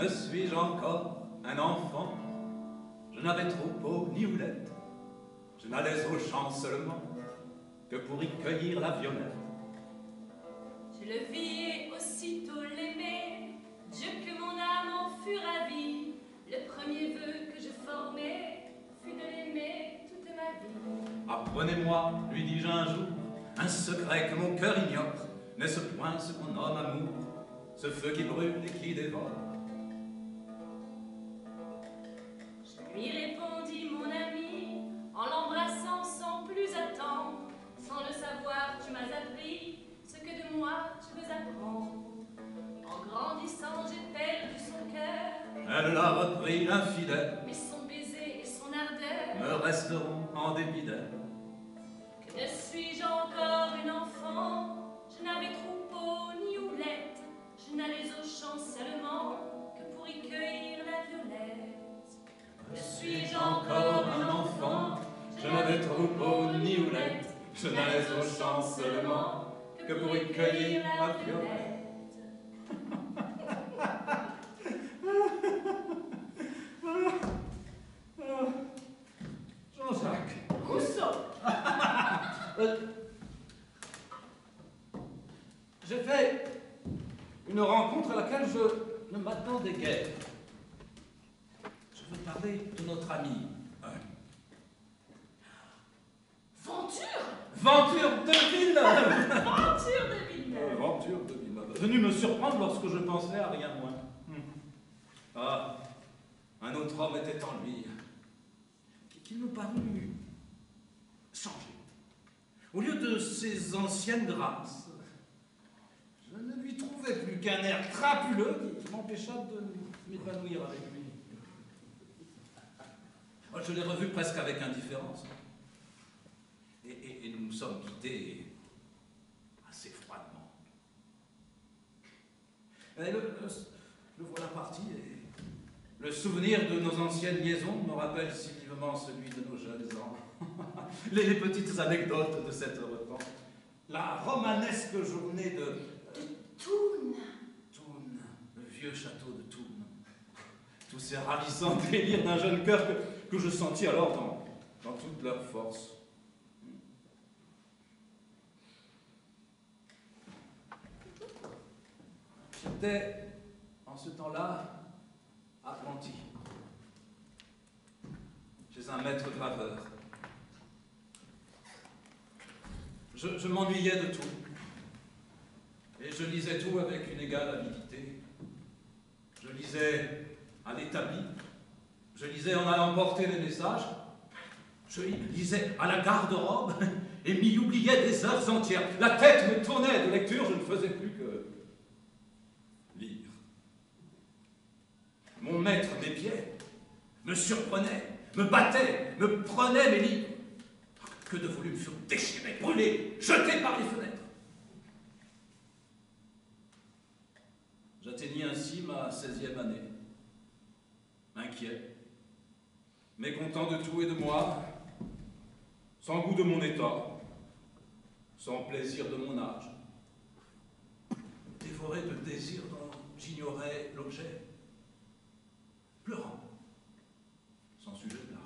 Me suis-je encore un enfant? Je n'avais troupeau ni houlette. Je n'allais au champ seulement que pour y cueillir la violette. Je le vis et aussitôt l'aimer. Dieu que mon âme en fut ravie. Le premier vœu que je formai fut de l'aimer toute ma vie. Apprenez-moi, lui dis-je un jour, un secret que mon cœur ignore. N'est-ce point ce qu'on nomme amour, ce feu qui brûle et qui dévore? Je lui répondis, mon ami, en l'embrassant sans plus attendre. Sans le savoir, tu m'as appris ce que de moi tu veux apprendre. En grandissant, j'ai perdu son cœur. Elle l'a repris l'infidèle, Mais son baiser et son ardeur me resteront en dépit d'elle. Que ne suis-je encore une enfant? Je n'avais troupeau ni houlette. Je n'allais au champ seulement que pour y cueillir la violette. Ne suis-je encore un enfant? Je n'avais troupeau ni houlette. Je n'allais au champ seulement que pour y cueillir la violette. Jean-Jacques. Rousseau. J'ai fait une rencontre à laquelle je ne m'attendais guère. Je veux parler de notre ami. Venture. Venture de Villeneuve. Venture de Villeneuve. Venture de Villeneuve. Venu me surprendre lorsque je pensais à rien moins. Ah, un autre homme était en lui, qu'il me parut changé. Au lieu de ses anciennes grâces, je ne lui trouvais plus qu'un air crapuleux qui m'empêcha de m'épanouir avec lui. Je l'ai revu presque avec indifférence. Et nous nous sommes quittés assez froidement. Et le voilà parti, et le souvenir de nos anciennes liaisons me rappelle si vivement celui de nos jeunes ans. les petites anecdotes de cet heureux temps. La romanesque journée de Tourne. Thun, le vieux château de Thun. Tous ces ravissants délires d'un jeune cœur que je sentis alors dans toute leur force. J'étais, en ce temps-là, apprenti, chez un maître graveur. Je m'ennuyais de tout, et je lisais tout avec une égale avidité. Je lisais à l'établi, je lisais en allant porter les messages, je lisais à la garde-robe, et m'y oubliais des heures entières. La tête me tournait de lecture, je ne faisais plus que lire. Mon maître m'épiait, me surprenait, me battait, me prenait mes livres. Que de volumes furent déchirés, brûlés, jetés par les fenêtres. J'atteignis ainsi ma 16e année, inquiet, mécontent de tout et de moi, sans goût de mon état, sans plaisir de mon âge, dévoré de désirs dont j'ignorais l'objet, pleurant, sans sujet de larmes,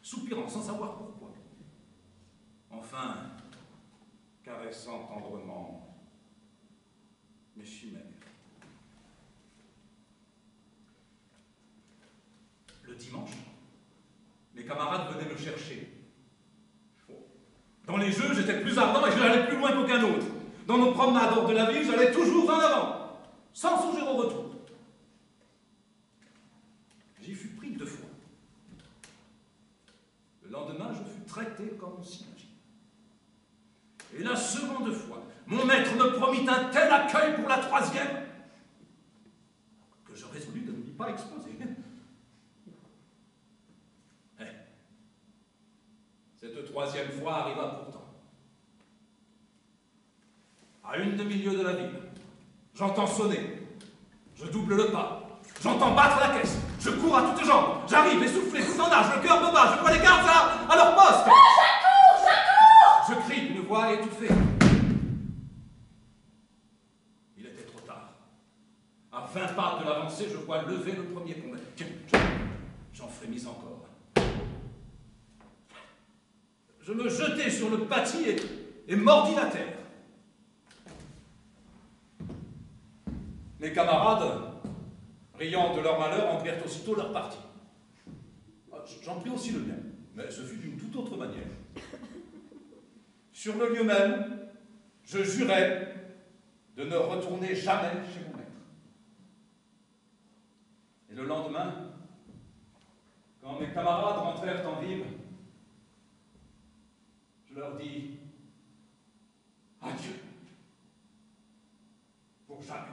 soupirant sans savoir pourquoi, enfin, caressant tendrement mes chimères. Le dimanche, mes camarades venaient me chercher. Dans les jeux, j'étais plus ardent et j'allais plus loin qu'aucun autre. Dans nos promenades hors de la ville, j'allais toujours en avant, sans songer au retour. J'y fus pris 2 fois. Le lendemain, je fus traité comme on s'imagine. Et la seconde fois, mon maître me promit un tel accueil pour la 3e que je résolus de ne m'y pas exposer. Cette 3e fois arriva pourtant. À une demi-lieue de la ville, j'entends sonner. Je double le pas. J'entends battre la caisse. Je cours à toutes jambes. J'arrive essoufflé, tout en nage, le cœur me bat. Je vois les gardes à leur poste. Je crie d'une voix étouffée. Il était trop tard. À 20 pas de l'avancée, je vois lever le premier combat. Tiens, j'en frémis encore. Je me jetai sur le bâti et mordis la terre. Mes camarades, riant de leur malheur, en prirent aussitôt leur parti. J'en pris aussi le mien, mais ce fut d'une toute autre manière. Sur le lieu même, je jurai de ne retourner jamais chez mon maître. Et le lendemain, quand mes camarades rentrèrent en ville, je leur dis adieu, pour jamais.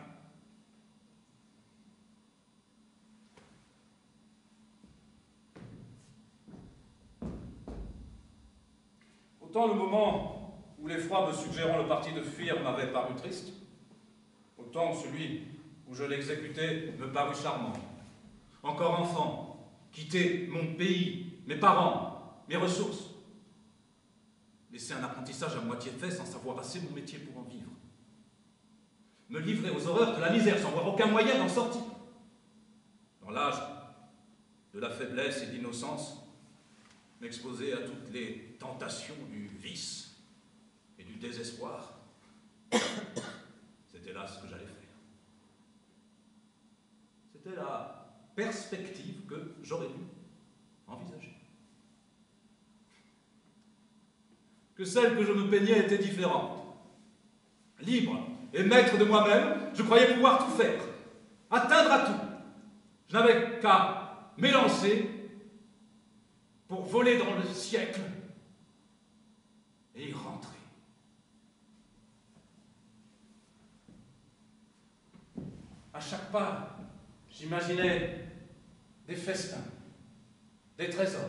Autant le moment où l'effroi me suggérant le parti de fuir m'avait paru triste, autant celui où je l'exécutais me parut charmant. Encore enfant, quitter mon pays, mes parents, mes ressources, laisser un apprentissage à moitié fait sans savoir assez mon métier pour en vivre, me livrer aux horreurs de la misère sans voir aucun moyen d'en sortir. Dans l'âge de la faiblesse et de l'innocence, m'exposer à toutes les tentations du vice et du désespoir, c'était là ce que j'allais faire. C'était la perspective que j'aurais dû envisager. Que celle que je me peignais était différente. Libre et maître de moi-même, je croyais pouvoir tout faire, atteindre à tout. Je n'avais qu'à m'élancer pour voler dans le siècle et y rentrer. À chaque pas, j'imaginais des festins, des trésors,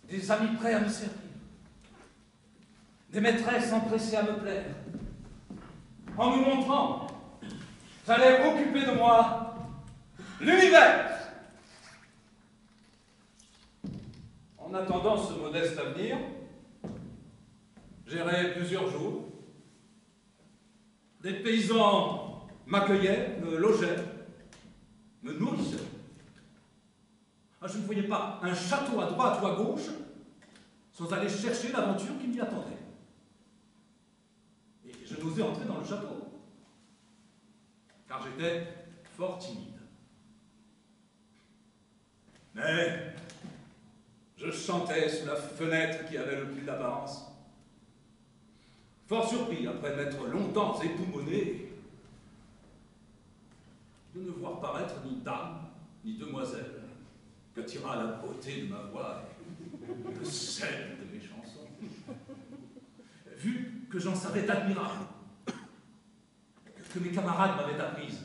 des amis prêts à me servir, des maîtresses empressées à me plaire. En me montrant, j'allais occuper de moi l'univers. En attendant ce modeste avenir, j'errais plusieurs jours. Des paysans m'accueillaient, me logeaient, me nourrissaient. Je ne voyais pas un château à droite ou à gauche sans aller chercher l'aventure qui m'y attendait. Et je n'osais entrer dans le château, car j'étais fort timide. Mais je chantais sous la fenêtre qui avait le plus d'apparence. Fort surpris, après m'être longtemps époumoné, de ne voir paraître ni dame, ni demoiselle, qu'attira la beauté de ma voix et le sel de mes chansons. Vu que j'en savais admirable, que mes camarades m'avaient apprise,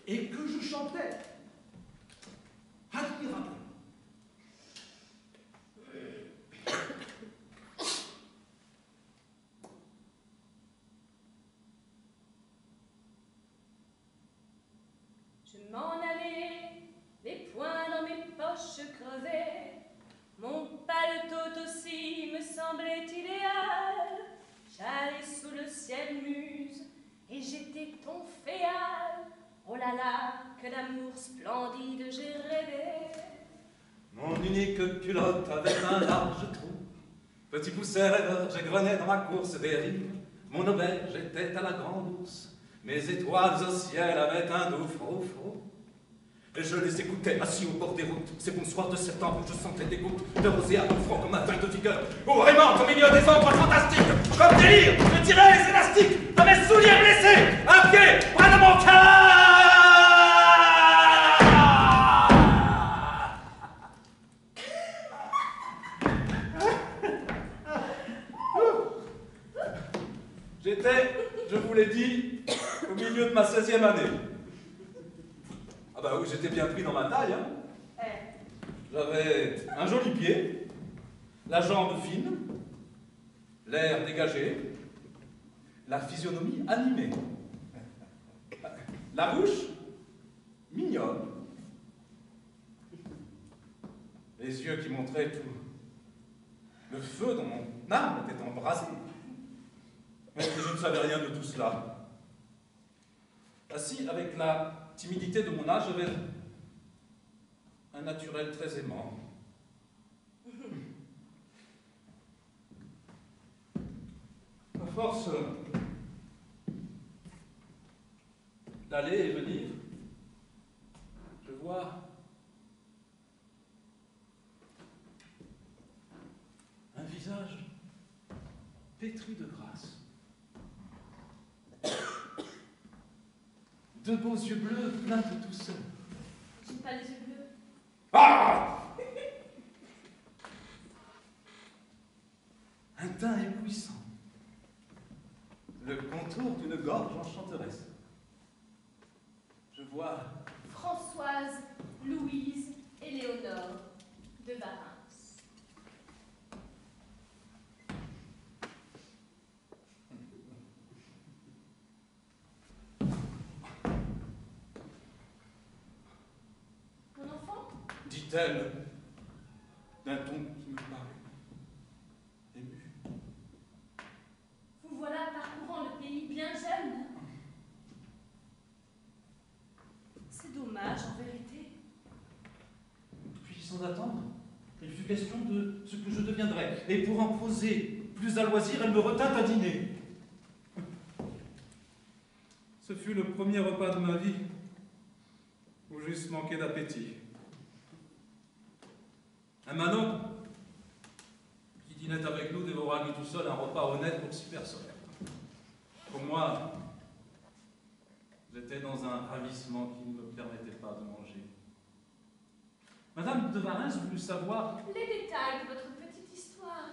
et que je chantais admirable. Je m'en allais, les poings dans mes poches crevées. Mon paletot aussi me semblait idéal. J'allais sous le ciel muse et j'étais ton féal. Oh là là, que d'amour splendide j'ai rêvé. Mon unique culotte avait un large trou. Petit pousseur rêveur, j'égrenais dans ma course des rives. Mon auberge était à la grande ours. Mes étoiles au ciel avaient un doux frou-frou. Et je les écoutais assis au bord des routes. Ces bons soirs de septembre où je sentais des gouttes de rosée à mon front comme un feuille de vigueur. Où vraiment, au milieu des ombres fantastiques, comme délire, je tirais les élastiques de mes souliers blessés. Un pied près de mon cœur. J'étais, je vous l'ai dit, au milieu de ma 16e année. Ah bah oui, j'étais bien pris dans ma taille, hein. J'avais un joli pied, la jambe fine, l'air dégagé, la physionomie animée, la bouche mignonne, les yeux qui montraient tout le feu dont mon âme était embrasée. Mais je ne savais rien de tout cela. Assis avec la timidité de mon âge, j'avais un naturel très aimant. À force d'aller et venir, je vois un visage pétri de grâce. De beaux yeux bleus pleins de douceur. J'ai pas les yeux bleus. Ah! Un teint éblouissant. Le contour d'une gorge enchanteresse. Je vois Françoise, Louise et Léonore de Varins. Mon enfant? dit-elle, d'un ton qui me parut ému. Vous voilà parcourant le pays bien jeune. C'est dommage, en vérité. Puis, sans attendre, il fut question de ce que je deviendrais. Et pour en poser plus à loisir, elle me retint à dîner. Ce fut le premier repas de ma vie où j'eusse manqué d'appétit. Un Manon qui dînait avec nous dévora lui tout seul un repas honnête pour 6 personnes. Pour moi, j'étais dans un ravissement qui ne me permettait pas de manger. Madame de Varins voulut savoir... Les détails de votre petite histoire.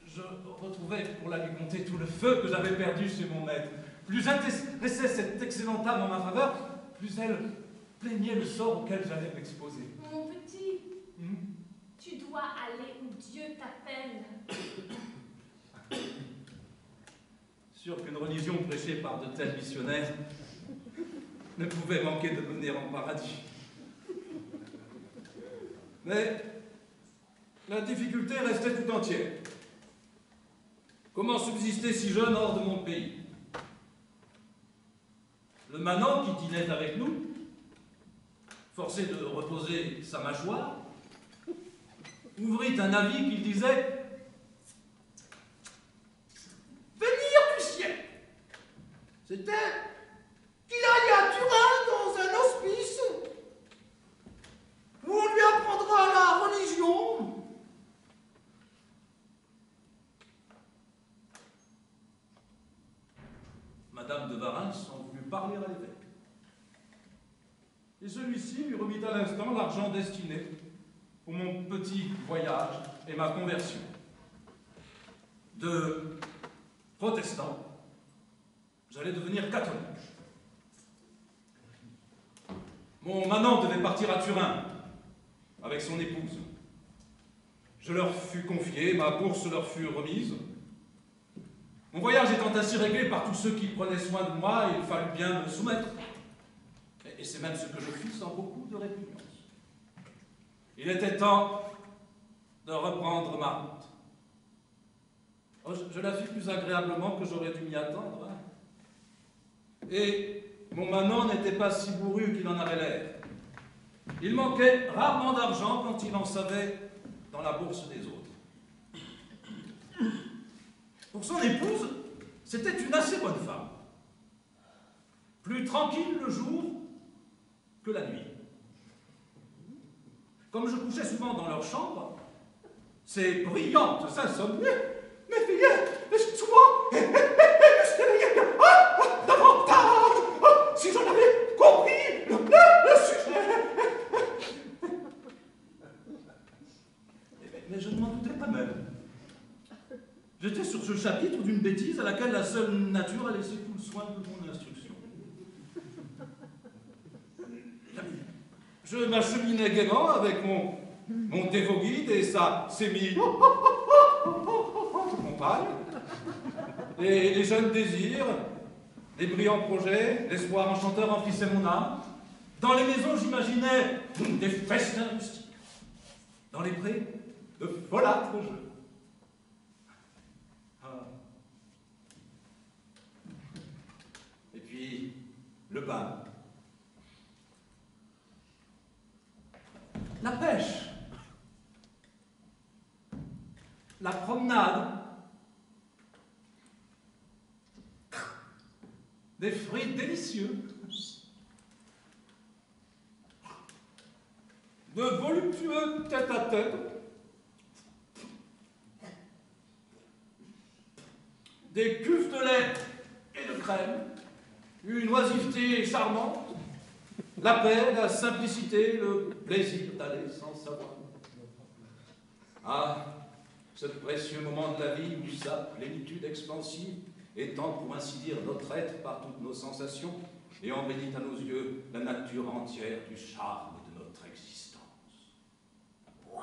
Je retrouvais, pour la lui conter, tout le feu que j'avais perdu chez mon maître. Plus j'intéressais cette excellente âme en ma faveur, plus elle plaignait le sort auquel j'allais m'exposer. Mon petit, tu dois aller où Dieu t'appelle. Sûr qu'une religion prêchée par de tels missionnaires ne pouvait manquer de mener en paradis. Mais la difficulté restait tout entière. Comment subsister si jeune hors de mon pays? Le manant qui dînait avec nous, forcé de reposer sa mâchoire, ouvrit un avis qui disait « Venir du ciel !» C'était qu'il aille à Turin dans un hospice où on lui apprendra la religion. Madame de Varins en voulut parler à l'évêque. Et celui-ci lui remit à l'instant l'argent destiné pour mon petit voyage et ma conversion. De protestant, j'allais devenir catholique. Mon manant devait partir à Turin avec son épouse. Je leur fus confié, ma bourse leur fut remise. Mon voyage étant ainsi réglé par tous ceux qui prenaient soin de moi, il fallut bien me soumettre. Et c'est même ce que je fis sans beaucoup de répugnance. Il était temps de reprendre ma route. Oh, je la fis plus agréablement que j'aurais dû m'y attendre. Hein. Et mon manant n'était pas si bourru qu'il en avait l'air. Il manquait rarement d'argent quand il en savait dans la bourse des autres. Pour son épouse, c'était une assez bonne femme. Plus tranquille le jour que la nuit. Comme je couchais souvent dans leur chambre, ces brillantes insomnies m'éveillaient souvent et me réveillaient davantage si j'en avais compris le sujet. Mais je ne m'en doutais pas même. J'étais sur ce chapitre d'une bêtise à laquelle la seule nature a laissé tout le soin de mon instruction. Je m'acheminais gaiement avec mon dévot guide et sa semi-compagne, et les jeunes désirs, les brillants projets, l'espoir enchanteur emplissait mon âme. Dans les maisons, j'imaginais des festins rustiques. Dans les prés, de folâtres jeux. Et puis, bain, la pêche, la promenade, des fruits délicieux, de voluptueux tête-à-tête, des cuves de lait et de crème, une oisiveté charmante, la paix, la simplicité, le plaisir d'aller sans savoir. Ah, ce précieux moment de la vie où sa plénitude expansive étend, pour ainsi dire, notre être par toutes nos sensations et embellit à nos yeux la nature entière du charme de notre existence. Wow.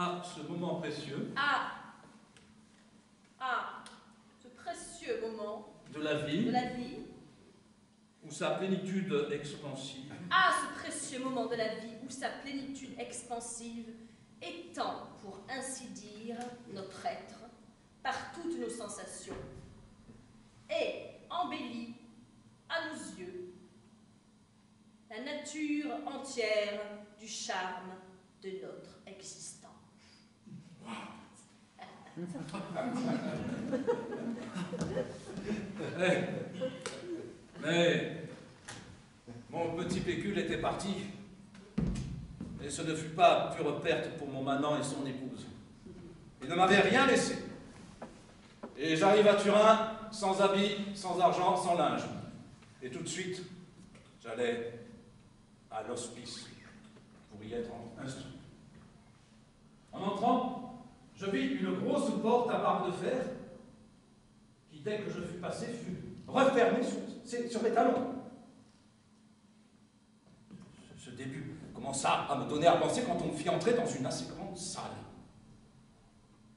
Ah, ce moment précieux. Ce précieux moment. De la vie. De la vie. Où sa plénitude expansive. Ah, ce précieux moment de la vie où sa plénitude expansive étend, pour ainsi dire, notre être par toutes nos sensations et embellit à nos yeux la nature entière du charme de notre existence. Mais mon petit pécule était parti, et ce ne fut pas pure perte pour mon manant et son épouse. Il ne m'avait rien laissé. Et j'arrive à Turin, sans habits, sans argent, sans linge. Et tout de suite, j'allais à l'hospice pour y être instruit. En entrant, je vis une grosse porte à barre de fer qui, dès que je fus passé, fut refermée sur mes talons. Ce début commença à me donner à penser quand on me fit entrer dans une assez grande salle.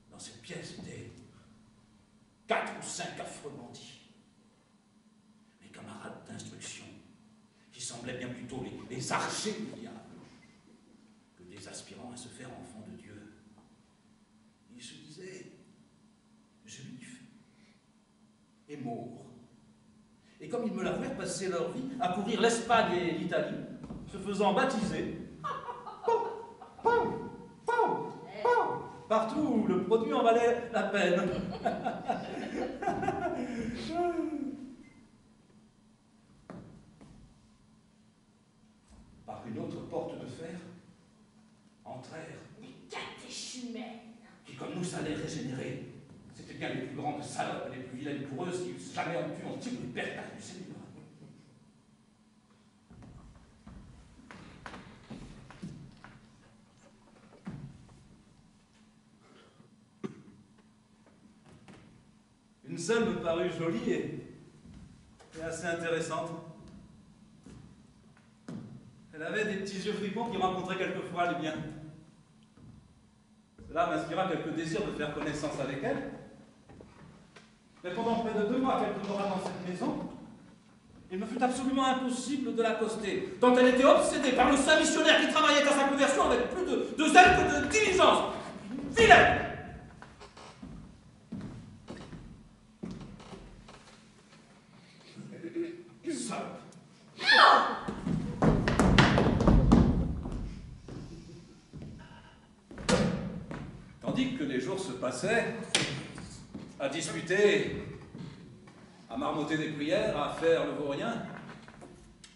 Dans cette pièce étaient 4 ou 5 affreux bandits, mes camarades d'instruction, qui semblaient bien plutôt les archers du diable que des aspirants à se faire enfants de Dieu. Ils se disaient juifs et maures. Et comme ils me l'avouèrent, passaient leur vie à courir l'Espagne et l'Italie, se faisant baptiser partout où le produit en valait la peine. Par une autre porte de fer, entrèrent des catéchumènes qui, comme nous, allaient régénérer. C'était bien les plus grandes salopes, les plus vilaines coureuses qui eussent jamais pu en tirer une perte du Seigneur. Une seule me parut jolie et assez intéressante. Elle avait des petits yeux fripons qui rencontraient quelquefois les miens. Cela m'inspira quelques désirs de faire connaissance avec elle. Mais pendant près de 2 mois qu'elle demeura dans cette maison, il me fut absolument impossible de l'accoster, tant elle était obsédée par le saint missionnaire qui travaillait à sa conversion avec plus de zèle que de diligence. Vilaine! Salope! Tandis que les jours se passaient à discuter, à marmotter des prières, à faire le vaurien,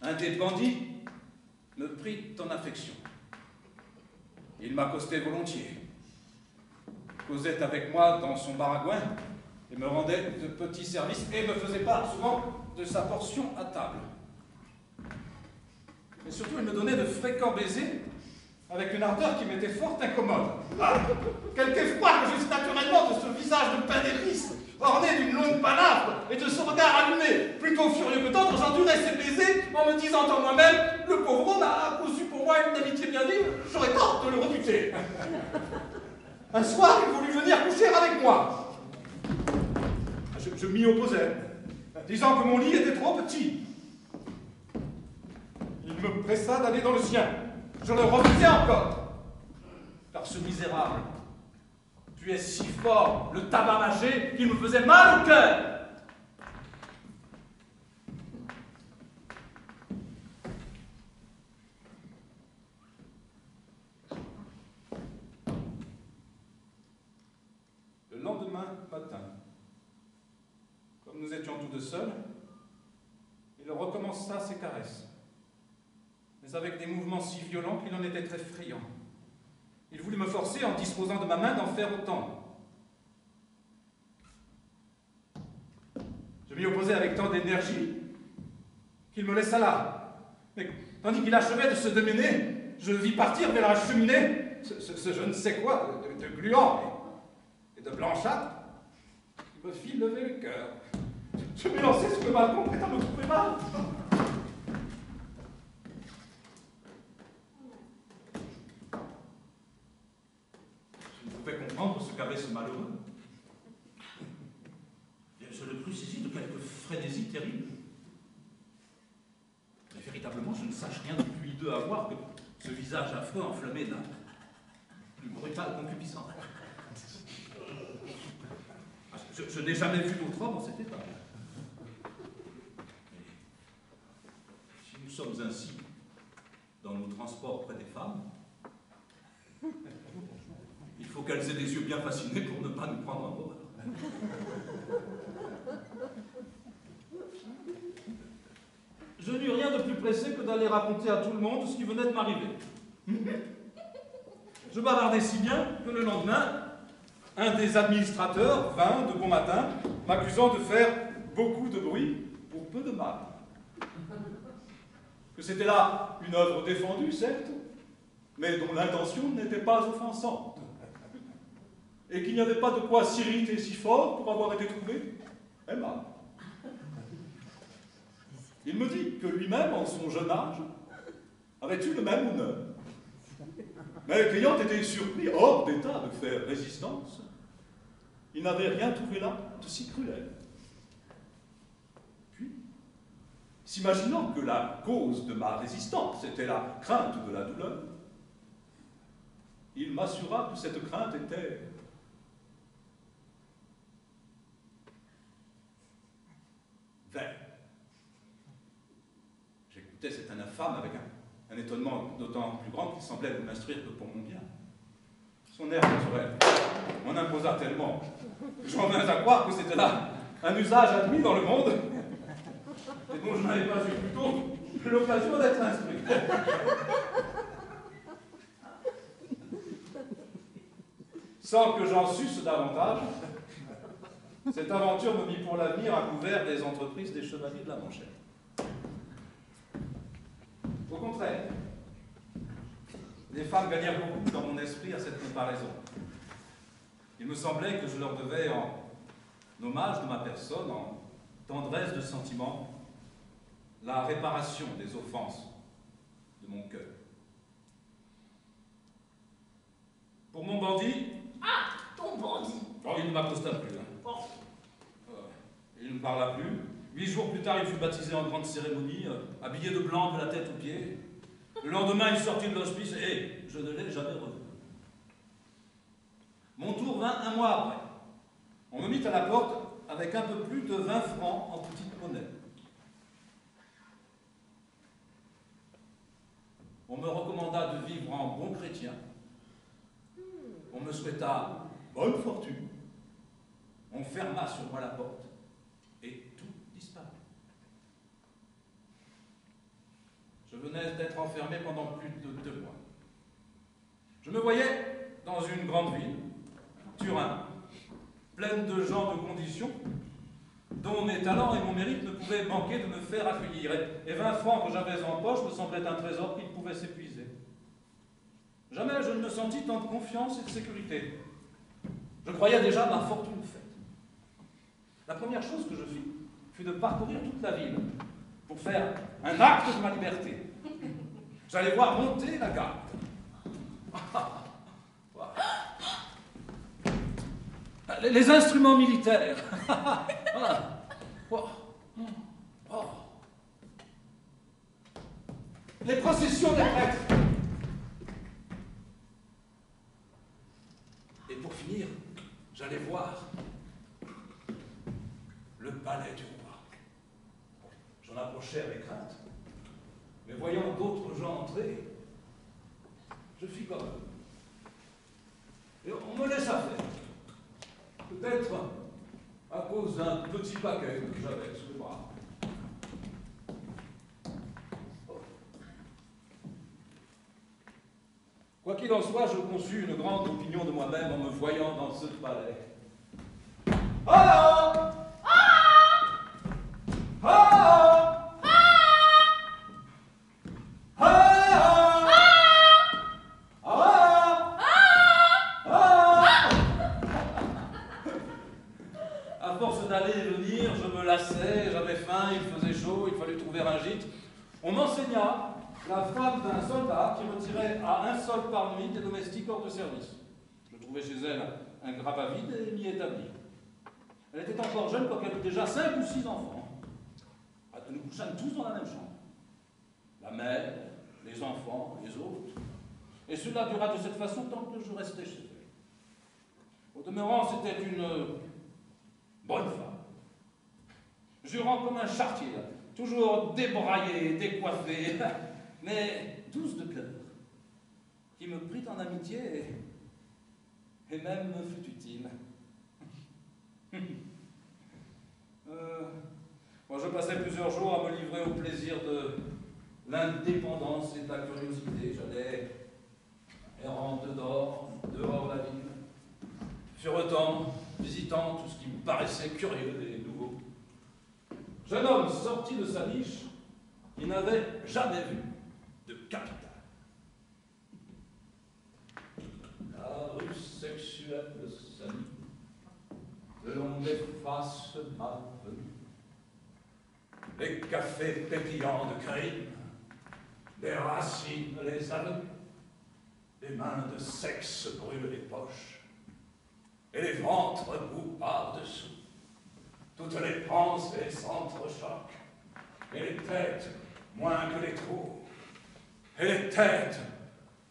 un des bandits me prit en affection. Il m'accostait volontiers, causait avec moi dans son baragouin et me rendait de petits services et me faisait part souvent de sa portion à table. Mais surtout, il me donnait de fréquents baisers avec une ardeur qui m'était fort incommode. Ah, quelque effroi que j'eusse naturellement de ce visage de pain d'épices, orné d'une longue palabre et de ce regard allumé, plutôt furieux que tendre, j'endurais ses baisers en me disant en moi-même, le pauvre homme a conçu pour moi une amitié bien vive, j'aurais tort de le rebuter. Un soir, il voulut venir coucher avec moi. Je m'y opposais, disant que mon lit était trop petit, Il me pressa d'aller dans le sien. Je le refusai encore. Car ce misérable puait si fort le tabac mâché qu'il me faisait mal au cœur. Le lendemain matin, comme nous étions tous deux seuls, il recommença ses caresses, mais avec des mouvements si violents qu'il en était effrayant. Il voulut me forcer, en disposant de ma main, d'en faire autant. Je m'y opposai avec tant d'énergie qu'il me laissa là. Mais tandis qu'il achevait de se démener, je vis partir vers la cheminée ce je ne sais quoi de gluant et de blanchâtre qui me fit lever le cœur. Je m'élançai sur le balcon, prêt à me trouver mal. Je ne pouvais comprendre ce qu'avait ce malheureux. Bien, je le crus saisi de quelque frénésie terrible. Mais véritablement, je ne sache rien de plus hideux à voir que ce visage affreux enflammé d'un plus brutal concupiscence. Je n'ai jamais vu d'autre homme en cet état. Si nous sommes ainsi dans nos transports près des femmes, il faut qu'elles aient des yeux bien fascinés pour ne pas nous prendre en horreur. Je n'eus rien de plus pressé que d'aller raconter à tout le monde ce qui venait de m'arriver. Je bavardai si bien que le lendemain, un des administrateurs vint de bon matin, m'accusant de faire beaucoup de bruit pour peu de mal. Que c'était là une œuvre défendue, certes, mais dont l'intention n'était pas offensante. Et qu'il n'y avait pas de quoi s'irriter si fort pour avoir été trouvé aimable. Il me dit que lui-même, en son jeune âge, avait eu le même honneur, mais qu'ayant été surpris hors d'état de faire résistance, il n'avait rien trouvé là de si cruel. Puis, s'imaginant que la cause de ma résistance était la crainte de la douleur, il m'assura que cette crainte était vaine. J'écoutais cet infâme avec un étonnement d'autant plus grand qu'il semblait ne m'instruire que pour mon bien. Son air naturel m'en imposa tellement que j'en vins à croire que c'était là un usage admis dans le monde et dont je n'avais pas eu plus tôt l'occasion d'être instruit. Sans que j'en susse davantage, cette aventure me mit pour l'avenir à couvert des entreprises des chevaliers de la Manchette. Au contraire, les femmes gagnèrent beaucoup dans mon esprit à cette comparaison. Il me semblait que je leur devais, en hommage de ma personne, en tendresse de sentiment, la réparation des offenses de mon cœur. Pour mon bandit... Ah, ton bandit! Oh, il ne m'accosta plus. Il ne me parla plus. 8 jours plus tard, il fut baptisé en grande cérémonie, habillé de blanc de la tête aux pieds. Le lendemain, il sortit de l'hospice et je ne l'ai jamais revu. Mon tour vint 1 mois après. On me mit à la porte avec un peu plus de 20 francs en petite monnaie. On me recommanda de vivre en bon chrétien. On me souhaita bonne fortune. On ferma sur moi la porte et tout disparut. Je venais d'être enfermé pendant plus de 2 mois. Je me voyais dans une grande ville, Turin, pleine de gens de condition, dont mes talents et mon mérite ne pouvaient manquer de me faire accueillir. Et 20 francs que j'avais en poche me semblaient un trésor qui ne pouvait s'épuiser. Jamais je ne me sentis tant de confiance et de sécurité. Je croyais déjà ma fortune faite. La première chose que je fis fut de parcourir toute la ville pour faire un acte de ma liberté. J'allais voir monter la garde. Les instruments militaires. les processions des prêtres. Et pour finir, j'allais voir le palais du roi. J'en approchais avec crainte, mais voyant d'autres gens entrer, je fis comme eux. Et on me laissa faire. Peut-être à cause d'un petit paquet que j'avais sous le bras. Quoi qu'il en soit, je conçus une grande opinion de moi-même en me voyant dans ce palais. Ah! Ah! À force d'aller et venir, je me lassais, j'avais faim, il faisait chaud, il fallait trouver un gîte. On m'enseigna la femme d'un soldat qui retirait à un sol par nuit des domestiques hors de service. Je trouvais chez elle un grabat vide et m'y établis. Elle était encore jeune, quoiqu'elle eût déjà 5 ou 6 enfants. Nous couchâmes tous dans la même chambre. La mère, les enfants, les autres. Et cela dura de cette façon tant que je restais chez elle. Au demeurant, c'était une bonne femme. Jurant comme un chartier, toujours débraillée, décoiffée, mais douce de cœur, qui me prit en amitié et même me fut utile. Moi, je passais plusieurs jours à me livrer au plaisir de l'indépendance et de la curiosité. J'allais errant dehors la ville, furetant, visitant tout ce qui me paraissait curieux et nouveau. Jeune homme sorti de sa niche, qui n'avait jamais vu de capitale. La rue sexuelle de Samy, de longues effaces malvenues, les cafés pétillants de crime, des racines les avenues, les mains de sexe brûlent les poches, et les ventres mous par-dessous. Toutes les pensées s'entrechoquent, et les têtes moins que les trous, et les têtes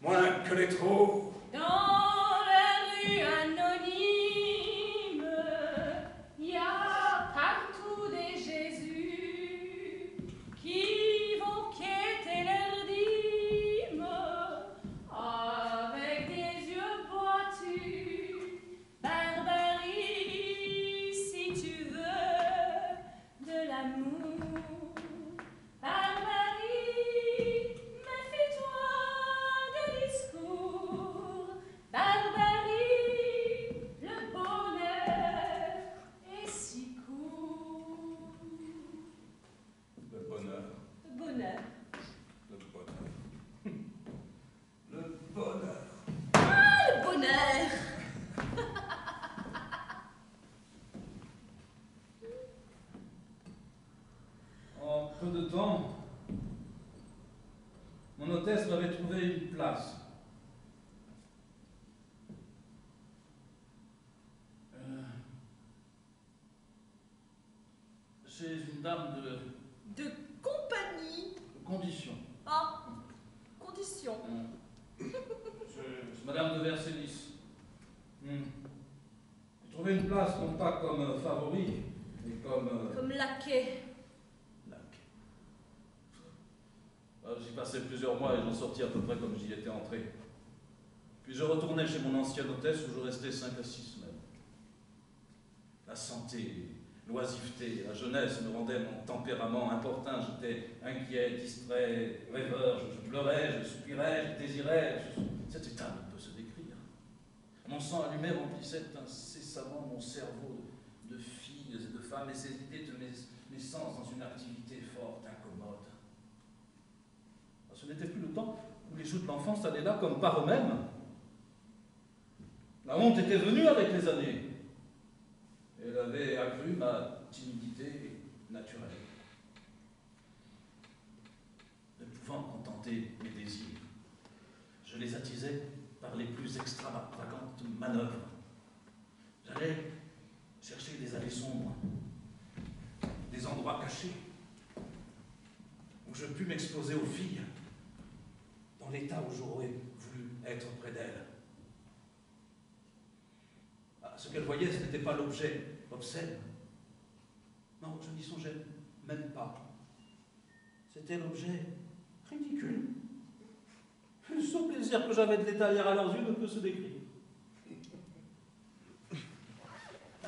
moins que les trous. Dans la rue anonyme, il y a partout des Jésus qui vont quêter leur dîme avec des yeux boitus. Barbarie, si tu veux de l'amour. Barbarie, méfie-toi des discours. Barbarie, le bonheur est si court. Le bonheur, Le bonheur. le bonheur, le bonheur. Ah, le bonheur! En peu de temps, mon hôtesse m'avait trouvé une place. Chez une dame De compagnie. de condition. Ah, condition. C'est Madame de Vercellis. J'ai trouvé une place non pas comme favori, mais comme Comme laquais. lac. J'y passais plusieurs mois et j'en sortis à peu près comme j'y étais entré. Puis je retournais chez mon ancienne hôtesse où je restais 5 à 6 semaines. La santé, l'oisiveté, la jeunesse me rendaient mon tempérament importun. J'étais inquiet, distrait, rêveur, je pleurais, je soupirais, je désirais. Cet état ne peut se décrire. Mon sang allumé remplissait incessamment mon cerveau de filles et de femmes, et ces idées tenaient mes sens dans une activité forte, incommode. Ce n'était plus le temps où les joues de l'enfance allaient là comme par eux-mêmes. La honte était venue avec les années. Elle avait accru ma timidité naturelle. Ne pouvant contenter mes désirs, je les attisais par les plus extravagantes manœuvres. J'allais chercher des allées sombres, des endroits cachés, où je pus m'exposer aux filles dans l'état où j'aurais voulu être près d'elle. Ah, ce qu'elle voyait, ce n'était pas l'objet obscène. Non, je n'y songeais même pas. C'était l'objet ridicule. Le seul plaisir que j'avais de l'étaler à leurs yeux ne peut se décrire.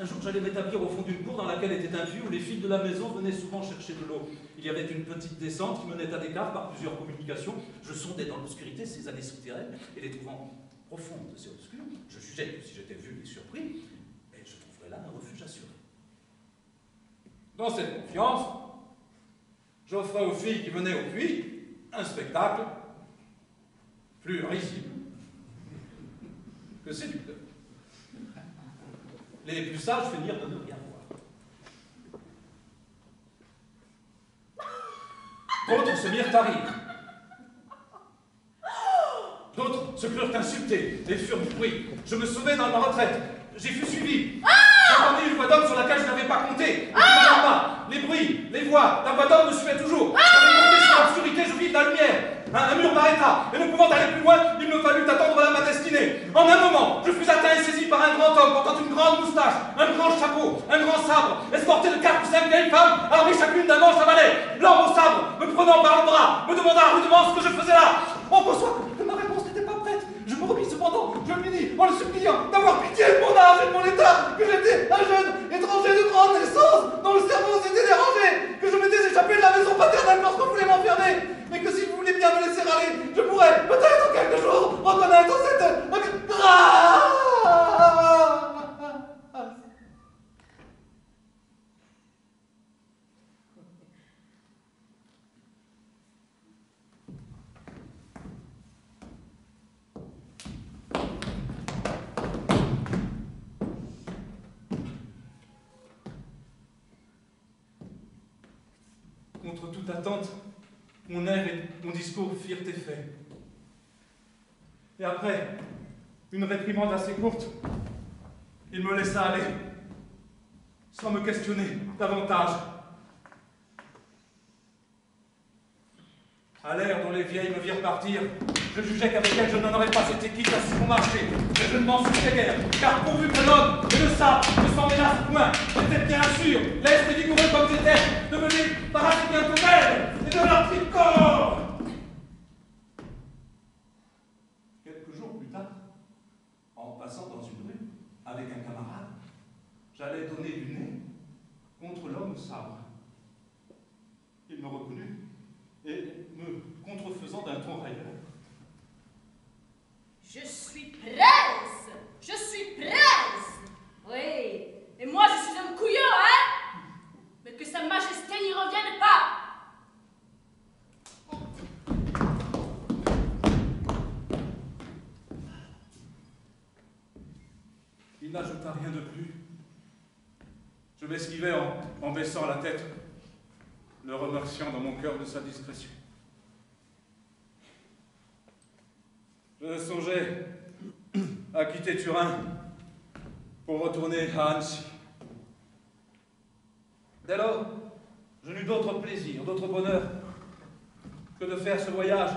Un jour, j'allais m'établir au fond d'une cour dans laquelle était un puits où les filles de la maison venaient souvent chercher de l'eau. Il y avait une petite descente qui menait à des caves par plusieurs communications. Je sondais dans l'obscurité ces allées souterraines et les trouvant profondes et obscures, je jugeais que si j'étais vu et surpris, je trouverais là un refuge assuré. Dans cette confiance, j'offrais aux filles qui venaient au puits un spectacle plus risible que séducteur. Les plus sages finirent de ne rien voir. D'autres se mirent à rire. D'autres se crurent insultés et furent du bruit. Je me sauvai dans ma retraite. J'y fus suivi. J'entendis une voix d'homme sur laquelle je n'avais pas compté. Et qui m'alarma. Les bruits, les voix, la voix d'homme me suivait toujours. J'avais compté sur l'obscurité, je vis de la lumière. Un mur m'arrêta, et ne pouvant aller plus loin, il me fallut attendre là ma destinée. En un moment, je fus atteint et saisi par un grand homme portant une grande moustache, un grand chapeau, un grand sabre, escorté de 4 ou 5 vieilles femmes, armées chacune d'un manche à balai. L'homme au sabre, me prenant par le bras, me demanda rudement ce que je faisais là. On conçoit que ma réponse n'était pas prête. Je me remis cependant, je lui dis, en le suppliant d'avoir pitié de mon âge et de mon état, que j'étais un jeune étranger de grande naissance, dont le cerveau s'était dérangé, que je m'étais échappé de la maison paternelle lorsqu'on voulait m'enfermer, mais que si vous voulez bien me laisser aller, je pourrais, peut-être en quelques jours, reconnaître cette grâce. Contre toute attente, mon air et mon discours firent effet. Et après une réprimande assez courte, il me laissa aller, sans me questionner davantage. À l'air dont les vieilles me virent partir, je jugeais qu'avec elles je n'en aurais pas été quitte à ce bon marché. Mais je ne m'en souciais guère, car pourvu que l'homme et le sabre ne s'en mélassent point, j'étais bien sûr, leste et vigoureux comme j'étais, de mener par assez bientôt d'elles et de leur tricot. Quelques jours plus tard, en passant dans une rue avec un camarade, j'allais donner du nez contre l'homme au sabre. Il me reconnut et me contrefaisant d'un ton railleur. Je suis presse! Je suis presse! Oui, et moi je suis un couillon, hein? Mais que sa majesté n'y revienne pas! Il n'ajouta rien de plus. Je m'esquivai en baissant la tête, le remerciant dans mon cœur de sa discrétion. Je songeais à quitter Turin pour retourner à Annecy. Dès lors, je n'eus d'autre plaisir, d'autre bonheur que de faire ce voyage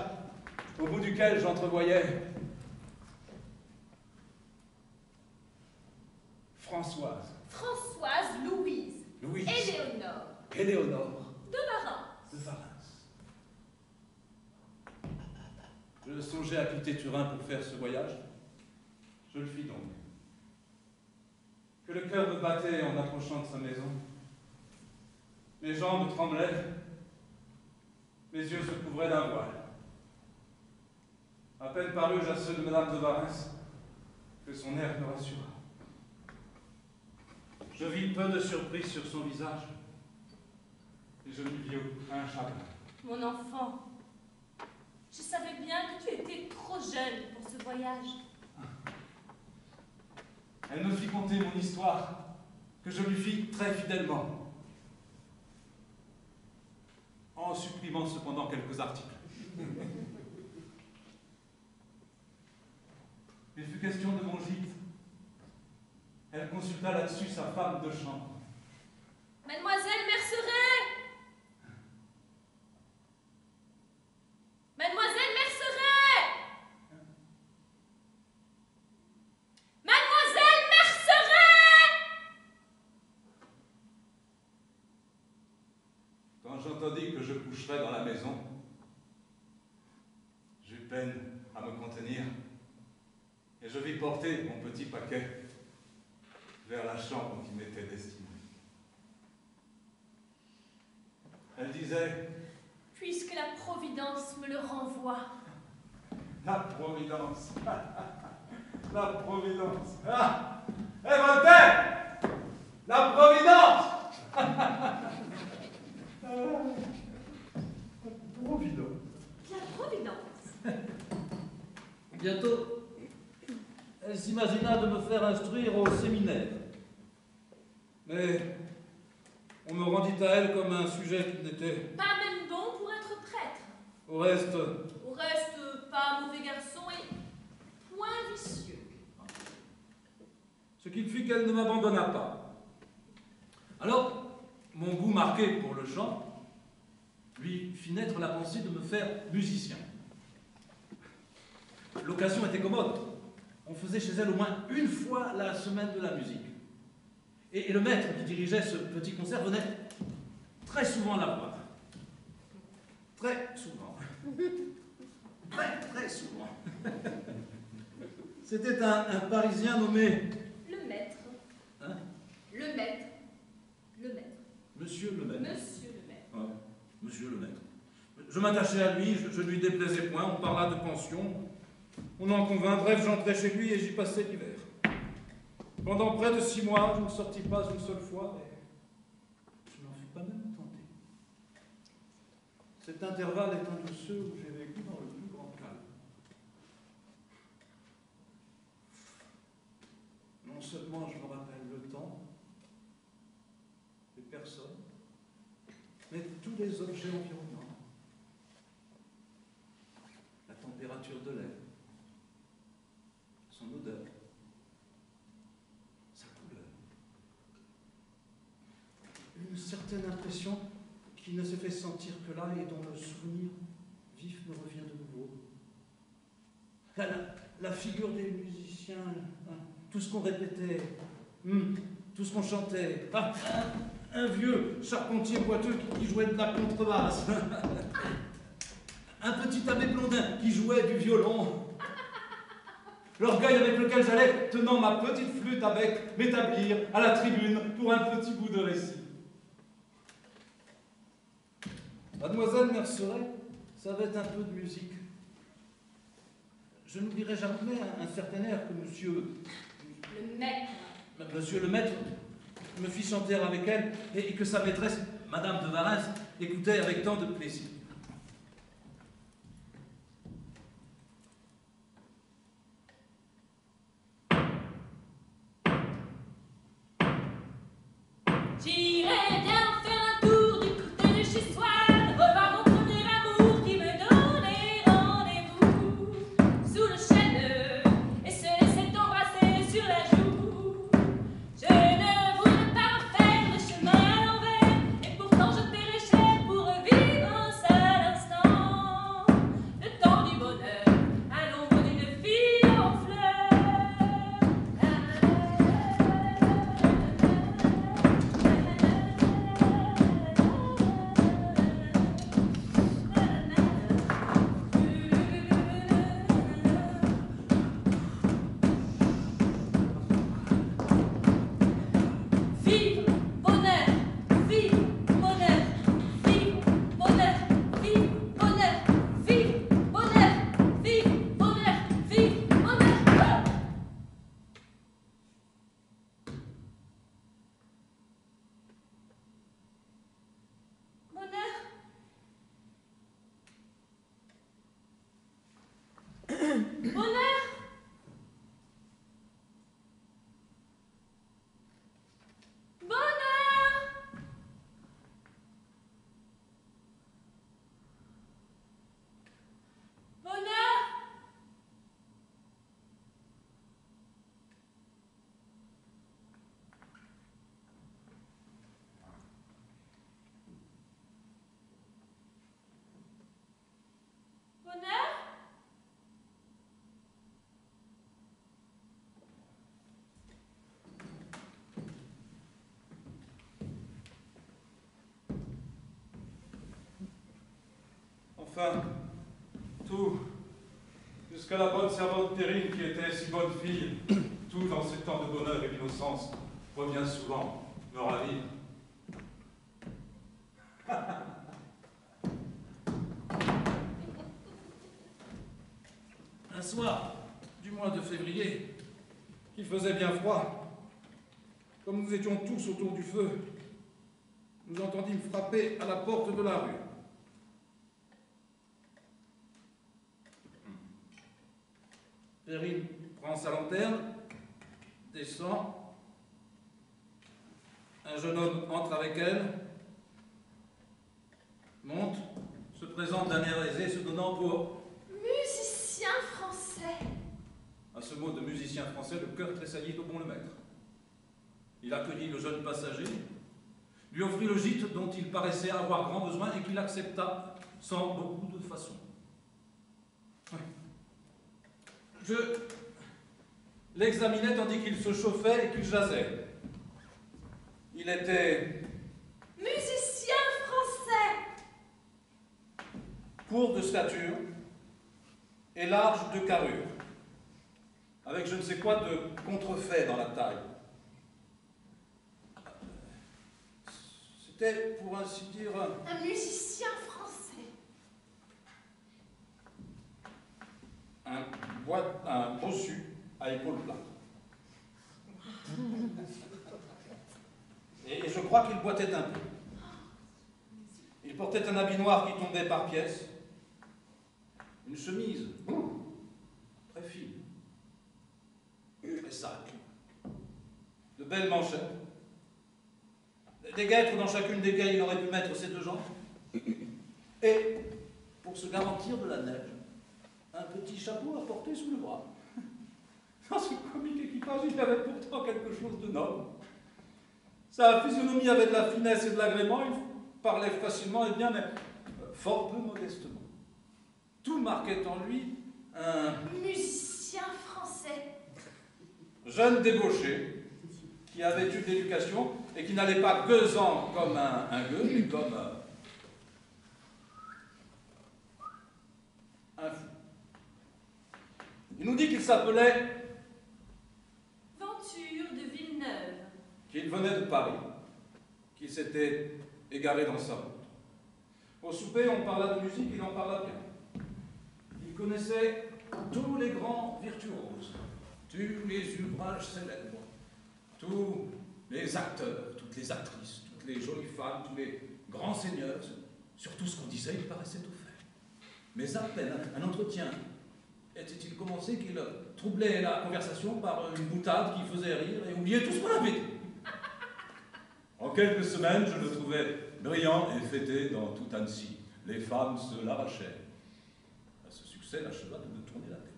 au bout duquel j'entrevoyais Françoise. Françoise Louise. Louise. Éléonore. De Varins. Je songeais à quitter Turin pour faire ce voyage. Je le fis donc. Que le cœur me battait en approchant de sa maison. Mes jambes tremblaient. Mes yeux se couvraient d'un voile. À peine parus à ceux de Madame de Varins, que son air me rassura. Je vis peu de surprise sur son visage, et je lui vis un chagrin. Mon enfant, je savais bien que tu étais trop jeune pour ce voyage. Elle me fit conter mon histoire, que je lui fis très fidèlement, en supprimant cependant quelques articles. Il fut question de mon gîte. Elle consulta là-dessus sa femme de chambre. Mademoiselle Merceret! Mademoiselle Merceret! entendu que je coucherais dans la maison, j'eus peine à me contenir et je vis porter mon petit paquet vers la chambre qui m'était destinée. Elle disait: Puisque la Providence me le renvoie. La Providence. La Providence. Ah! Hé, Voltaire! La Providence! La Providence. La Providence. Bientôt, elle s'imagina de me faire instruire au séminaire. Mais on me rendit à elle comme un sujet qui n'était, Pas même bon pour être prêtre. au reste, Au reste, pas mauvais garçon et point vicieux. ce qui fit qu'elle ne m'abandonna pas. Alors, mon goût marqué pour le chant lui fit naître la pensée de me faire musicien. L'occasion était commode. On faisait chez elle au moins une fois la semaine de la musique. Et le maître qui dirigeait ce petit concert venait très souvent la voir. Très souvent. Très souvent. C'était un Parisien nommé... Le maître. Hein? Le maître. Le maître. Monsieur le maître. Monsieur le maître. Ouais, monsieur le maître. Je m'attachai à lui, je ne lui déplaisais point, on parla de pension, on en convint, bref, j'entrai chez lui et j'y passai l'hiver. Pendant près de 6 mois, je ne sortis pas une seule fois et je n'en fus pas même tenté. Cet intervalle est un de ceux où j'ai vécu dans le plus grand calme. Non seulement je me rappelle le temps, les personnes, mais tous les objets environnants. La température de l'air, son odeur, sa couleur. Une certaine impression qui ne se fait sentir que là et dont le souvenir vif me revient de nouveau. La figure des musiciens, hein, tout ce qu'on répétait, tout ce qu'on chantait. Ah, un vieux charpentier boiteux qui jouait de la contrebasse. Un petit abbé blondin qui jouait du violon. L'orgueil avec lequel j'allais, tenant ma petite flûte à bec, m'établir à la tribune pour un petit bout de récit. Mademoiselle Merceret savait un peu de musique. Je n'oublierai jamais un certain air que monsieur le maître me fit chanter avec elle et que sa maîtresse, Madame de Varins, écoutait avec tant de plaisir. J'irai bien faire un tour du côté de chez soi, revoir mon premier amour qui me donnait rendez-vous sous le chêne et se laisser embrasser sur la joue. Je ne voudrais pas faire le chemin à l'envers et pourtant je péréchais pour vivre un seul instant. Le temps du bonheur à l'ombre d'une fille en fleurs. Enfin, tout, jusqu'à la bonne servante Perrine qui était si bonne fille, tout dans ces temps de bonheur et d'innocence revient souvent me ravir. Un soir du mois de février, qu'il faisait bien froid, comme nous étions tous autour du feu, nous entendîmes frapper à la porte de la rue. Perrine prend sa lanterne, descend. Un jeune homme entre avec elle, monte, se présente d'un air aisé, se donnant pour... Musicien français. À ce mot de musicien français, le cœur tressaillit au bon le maître. Il accueillit le jeune passager, lui offrit le gîte dont il paraissait avoir grand besoin et qu'il accepta sans beaucoup de façon. Je l'examinais tandis qu'il se chauffait et qu'il jasait. Il était Musicien français. court de stature et large de carrure, avec je ne sais quoi de contrefait dans la taille. C'était, pour ainsi dire, Un musicien français. un bossu à épaules plates. Et je crois qu'il boitait un peu. Il portait un habit noir qui tombait par pièces, une chemise très fine, très sale, de belles manchettes, des guêtres dans chacune desquelles il aurait pu mettre ses deux jambes, et, pour se garantir de la neige, un petit chapeau à porter sous le bras. Dans ce comique équipage, il avait pourtant quelque chose de noble. Sa physionomie avait de la finesse et de l'agrément, il parlait facilement et bien, mais fort peu modestement. Tout marquait en lui un Musicien français. jeune débauché qui avait eu de l'éducation et qui n'allait pas gueusant comme un gueux, mais comme un fou. Il nous dit qu'il s'appelait, Venture de Villeneuve. qu'il venait de Paris, qu'il s'était égaré dans sa route. Au souper, on parla de musique, il en parla bien. Il connaissait tous les grands virtuoses, tous les ouvrages célèbres, tous les acteurs, toutes les actrices, toutes les jolies femmes, tous les grands seigneurs. Sur tout ce qu'on disait, il paraissait tout faire. Mais à peine un entretien était-il commencé qu'il troublait la conversation par une boutade qui faisait rire et oubliait tout ce qu'on avait dit. En quelques semaines, je le trouvais brillant et fêté dans tout Annecy. Les femmes se l'arrachaient. À ce succès, l'acheva de me tourner la tête.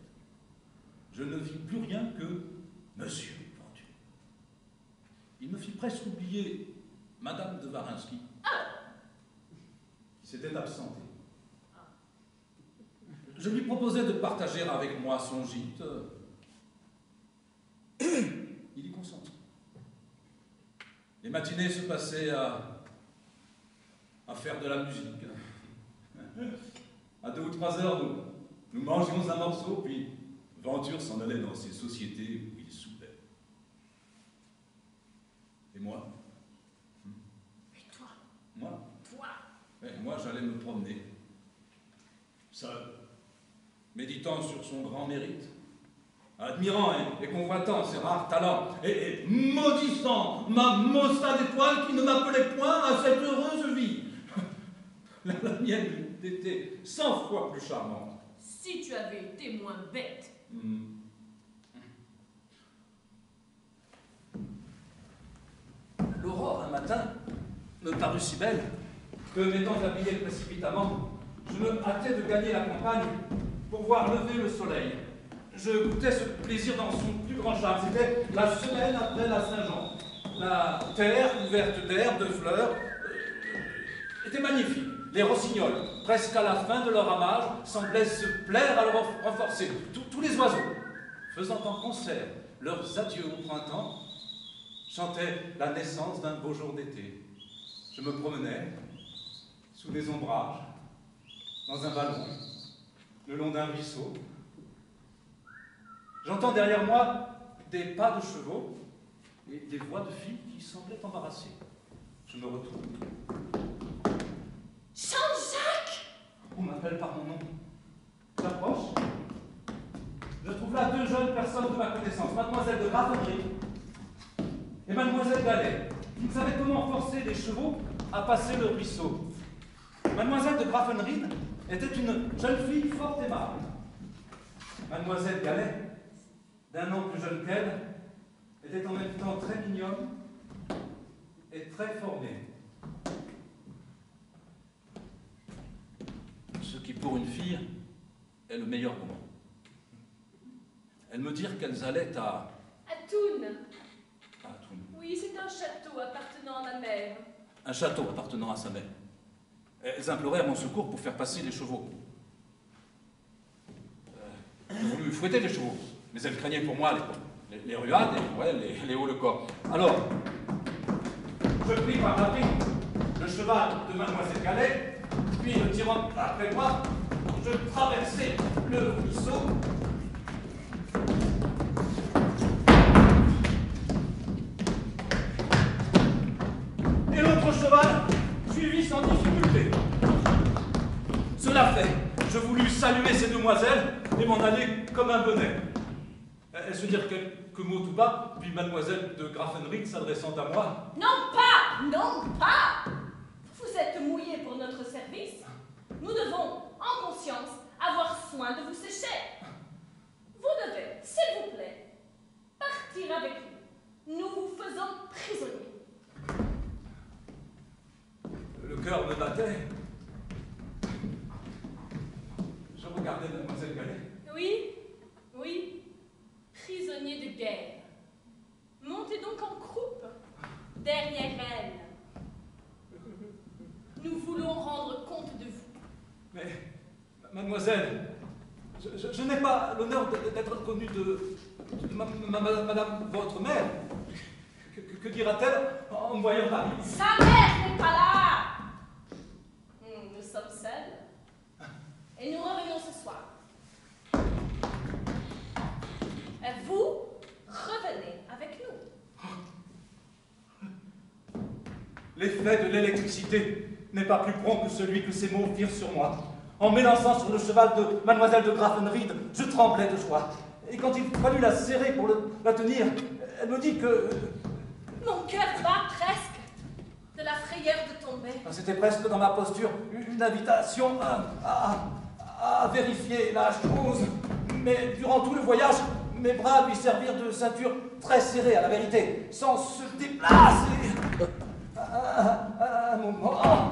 Je ne vis plus rien que Monsieur Venture. Il me fit presque oublier Madame de Varinsky, qui s'était absentée. Je lui proposais de partager avec moi son gîte. Il y consentit. Les matinées se passaient à faire de la musique. À 2 ou 3 heures, nous mangions un morceau, puis Venture s'en allait dans ces sociétés où il soupait. Et moi? Et toi? Moi? Toi? Moi, j'allais me promener, seul, méditant sur son grand mérite, admirant et convoitant ses rares talents, et maudissant ma maussade étoile qui ne m'appelait point à cette heureuse vie. La mienne était 100 fois plus charmante. Si tu avais été moins bête. L'aurore, un matin, me parut si belle que, m'étant habillé précipitamment, je me hâtais de gagner la campagne pour voir lever le soleil. Je goûtais ce plaisir dans son plus grand charme. C'était la semaine après la Saint-Jean. La terre couverte d'herbes, de fleurs, était magnifique. Les rossignols, presque à la fin de leur ramage, semblaient se plaire à le renforcer. Tous les oiseaux, faisant en concert leurs adieux au printemps, chantaient la naissance d'un beau jour d'été. Je me promenais sous les ombrages, dans un ballon, le long d'un ruisseau. J'entends derrière moi des pas de chevaux et des voix de filles qui semblaient embarrassées. Je me retourne. Jean-Jacques! On m'appelle par mon nom. J'approche. Je trouve là deux jeunes personnes de ma connaissance, mademoiselle de Graffenried et mademoiselle Gallet, qui savaient comment forcer les chevaux à passer le ruisseau. Mademoiselle de Graffenried était une jeune fille fort aimable. Mademoiselle Gallet, d'un an plus jeune qu'elle, était en même temps très mignonne et très formée. Ce qui, pour une fille, est le meilleur moment. Elles me dirent qu'elles allaient à Thun. Thun. Oui, c'est un château appartenant à ma mère. Un château appartenant à sa mère. Elles implorèrent mon secours pour faire passer les chevaux. Je voulus fouetter les chevaux, mais elles craignaient pour moi les ruades et les hauts le corps. Alors, je pris par la bride le cheval de mademoiselle Gallet, puis le tirant après moi, je traversai le ruisseau. Et l'autre cheval suivit sans difficulté. Cela fait, je voulus saluer ces demoiselles et m'en aller comme un bonnet. Elles se dirent quelques mots tout bas, puis mademoiselle de Graffenried s'adressant à moi. Non pas! Non pas! Vous êtes mouillé pour notre service. Nous devons, en conscience, avoir soin de vous sécher. Vous devez, s'il vous plaît, partir avec nous. Nous vous faisons prisonniers. Le cœur me battait. Je regardais mademoiselle Gallet. Oui, oui, prisonniers de guerre. Montez donc en croupe, derrière elle. Nous voulons rendre compte de vous. Mais, mademoiselle, je n'ai pas l'honneur d'être connu de madame votre mère. Que dira-t-elle en me voyant arriver? Sa mère n'est pas là. Nous sommes seuls. Et nous revenons ce soir. Vous revenez avec nous. L'effet de l'électricité n'est pas plus prompt que celui que ces mots firent sur moi. En m'élançant sur le cheval de mademoiselle de Graffenried, je tremblais de joie. Et quand il fallut la serrer pour la tenir, elle me dit que... Mon cœur bat presque de la frayeur de tomber. C'était presque dans ma posture une invitation à vérifier la chose. Mais durant tout le voyage, mes bras lui servirent de ceinture très serrée à la vérité, sans se déplacer. Un moment.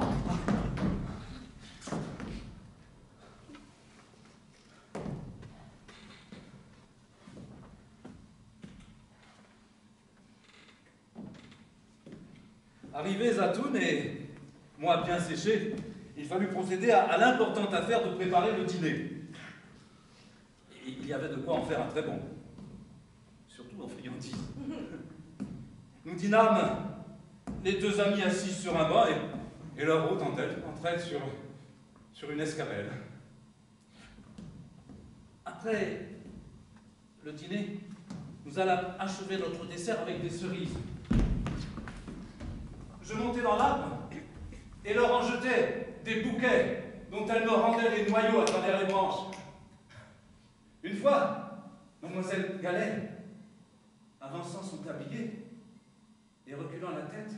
Arrivés à Thun et moi bien séché, il fallut procéder à l'importante affaire de préparer le dîner. Et il y avait de quoi en faire un très bon, surtout en friandises. Nous dînâmes les deux amis assis sur un banc et leur hôte entre elles sur une escabelle. Après le dîner, nous allâmes achever notre dessert avec des cerises. Je montai dans l'arbre et leur en jetai des bouquets dont elles me rendaient les noyaux à travers les branches. Une fois, mademoiselle Gallet, avançant son tablier et reculant la tête,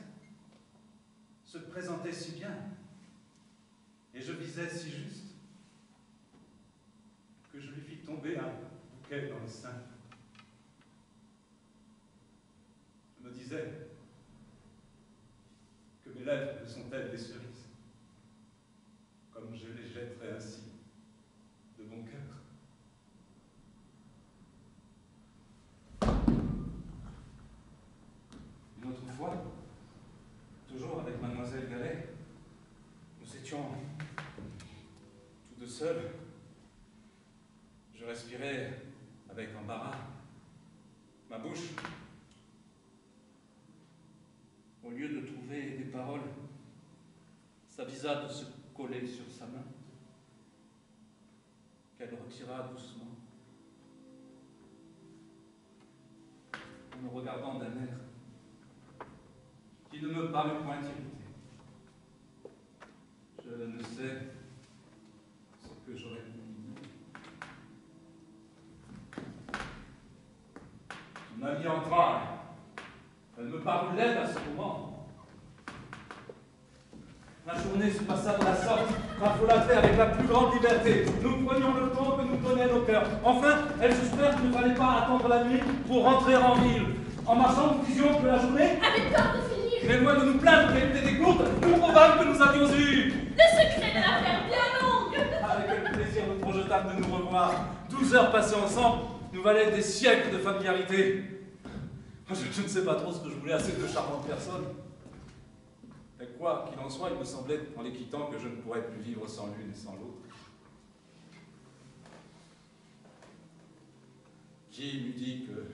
se présentait si bien et je visais si juste que je lui fis tomber un bouquet dans le sein. Je me disais que mes lèvres ne sont-elles des cerises, comme je les jetterais ainsi de mon cœur. Une autre fois, toujours avec mademoiselle Gallet, nous étions tous deux seuls. Je respirais avec embarras. Ma bouche, au lieu de trouver des paroles, s'avisa de se coller sur sa main. retira doucement, en me regardant d'un air qui ne me parut point irrité. Je ne sais ce que j'aurais pu lui dire. Ma vie entra, elle me parut laide à ce moment. La journée se passa de la sorte, raffolâtrée avec la plus grande liberté. Nous prenions le temps que nous donnaient nos cœurs. Enfin, elles suspirent qu'il ne fallait pas attendre la nuit pour rentrer en ville. En marchant, nous disions que la journée avait peur de finir. mais loin de nous plaindre qu'elle était des courtes, nous prouvâmes que nous avions eu. Le secret de l'affaire bien longue. Avec quel plaisir nous projetâmes de nous revoir. 12 heures passées ensemble nous valaient des siècles de familiarité. Je ne sais pas trop ce que je voulais à ces deux charmantes personnes. Mais quoi qu'il en soit, il me semblait, en les quittant, que je ne pourrais plus vivre sans l'une et sans l'autre. Qui m'eût dit que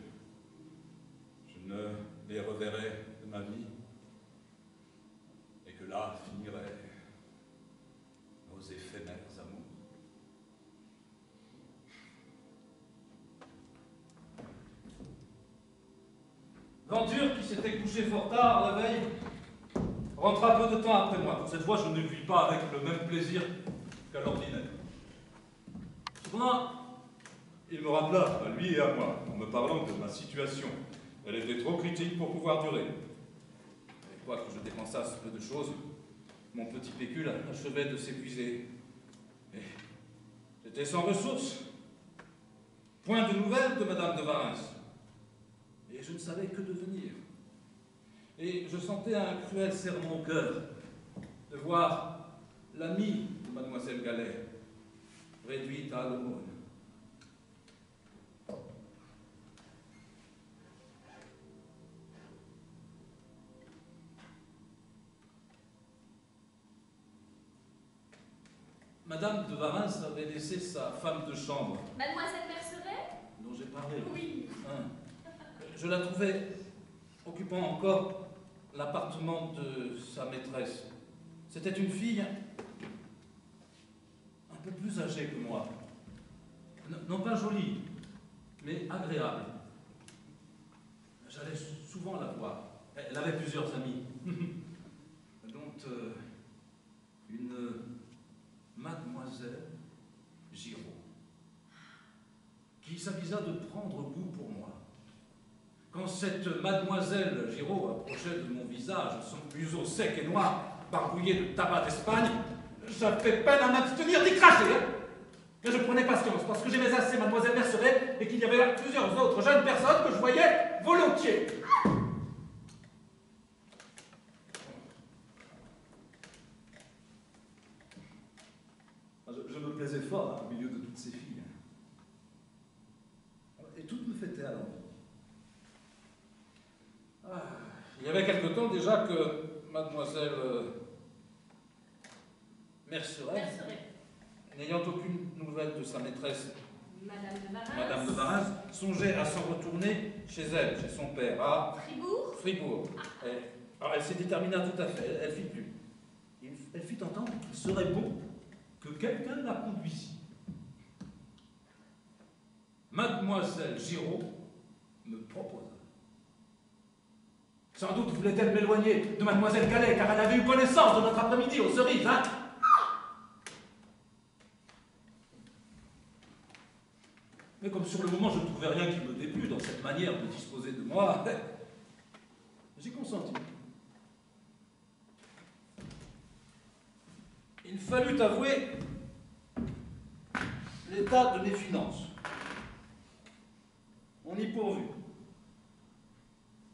je ne les reverrais de ma vie et que là finirait nos éphémères amours. Venture, qui s'était couché fort tard la veille, rentra peu de temps après moi. Cette fois, je ne le vis pas avec le même plaisir qu'à l'ordinaire. Cependant, il me rappela, à lui et à moi, en me parlant de ma situation. Elle était trop critique pour pouvoir durer. Et quoique je dépensasse peu de choses, mon petit pécule achevait de s'épuiser. Et j'étais sans ressources. Point de nouvelles de Madame de Varins. Et je ne savais que devenir. Et je sentais un cruel serrement au cœur de voir l'amie de Mademoiselle Gallet réduite à l'aumône. Madame de Varins avait laissé sa femme de chambre, Mademoiselle Merceret? dont j'ai parlé. Oui. Je la trouvais occupant encore l'appartement de sa maîtresse. C'était une fille un peu plus âgée que moi. Non pas jolie, mais agréable. J'allais souvent la voir. Elle avait plusieurs amis, dont une Mademoiselle Giraud, qui s'avisa de prendre goût pour moi. Quand cette Mademoiselle Giraud approchait de mon visage, son museau sec et noir, barbouillé de tabac d'Espagne, j'avais peine à m'abstenir d'y cracher. Mais je prenais patience, parce que j'aimais assez Mademoiselle Merceret et qu'il y avait plusieurs autres jeunes personnes que je voyais volontiers. Je me plaisais fort au milieu de toutes ces filles. Et toutes me fêtaient à l'envie. Il y avait quelque temps déjà que Mademoiselle Merceret, n'ayant aucune nouvelle de sa maîtresse, Madame de Varins, songeait à s'en retourner chez elle, chez son père, à Fribourg. Alors elle s'y détermina tout à fait, elle fit plus. Elle fit entendre qu'il serait bon que quelqu'un la conduisît. Mademoiselle Giraud me proposa. Sans doute voulait-elle m'éloigner de Mademoiselle Gallet, car elle avait eu connaissance de notre après-midi aux cerises, hein? Mais comme sur le moment je ne trouvais rien qui me déplût dans cette manière de disposer de moi, j'ai consenti. Il fallut avouer l'état de mes finances. On y pourvut.